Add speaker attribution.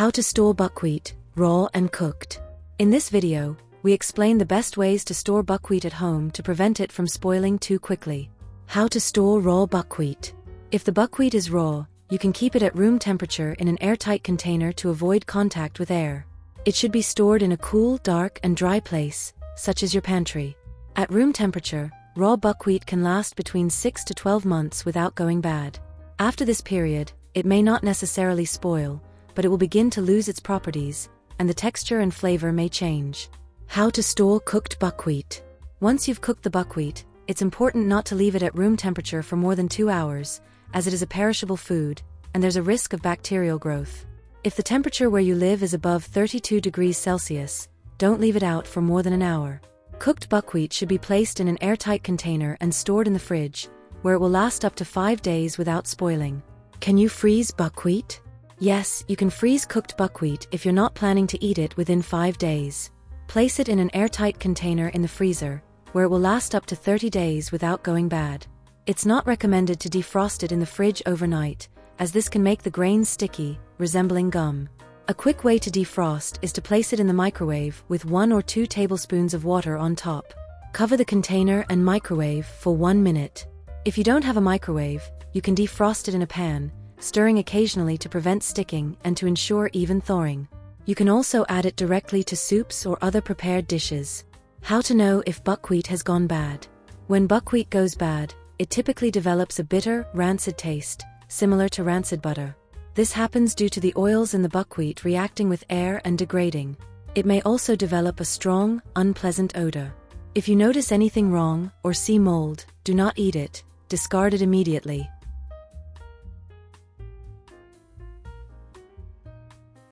Speaker 1: How to store buckwheat, raw and cooked. In this video, we explain the best ways to store buckwheat at home to prevent it from spoiling too quickly. How to store raw buckwheat. If the buckwheat is raw, you can keep it at room temperature in an airtight container to avoid contact with air. It should be stored in a cool, dark, and dry place, such as your pantry. At room temperature, raw buckwheat can last between 6 to 12 months without going bad. After this period, it may not necessarily spoil, but it will begin to lose its properties, and the texture and flavor may change. How to store cooked buckwheat. Once you've cooked the buckwheat, it's important not to leave it at room temperature for more than 2 hours, as it is a perishable food, and there's a risk of bacterial growth. If the temperature where you live is above 32 degrees Celsius, don't leave it out for more than an hour. Cooked buckwheat should be placed in an airtight container and stored in the fridge, where it will last up to 5 days without spoiling. Can you freeze buckwheat? Yes, you can freeze cooked buckwheat if you're not planning to eat it within 5 days. Place it in an airtight container in the freezer, where it will last up to 30 days without going bad. It's not recommended to defrost it in the fridge overnight, as this can make the grains sticky, resembling gum. A quick way to defrost is to place it in the microwave with 1 or 2 tablespoons of water on top. Cover the container and microwave for 1 minute. If you don't have a microwave, you can defrost it in a pan, stirring occasionally to prevent sticking and to ensure even thawing. You can also add it directly to soups or other prepared dishes. How to know if buckwheat has gone bad. When buckwheat goes bad, it typically develops a bitter, rancid taste, similar to rancid butter. This happens due to the oils in the buckwheat reacting with air and degrading. It may also develop a strong, unpleasant odor. If you notice anything wrong or see mold, do not eat it, discard it immediately.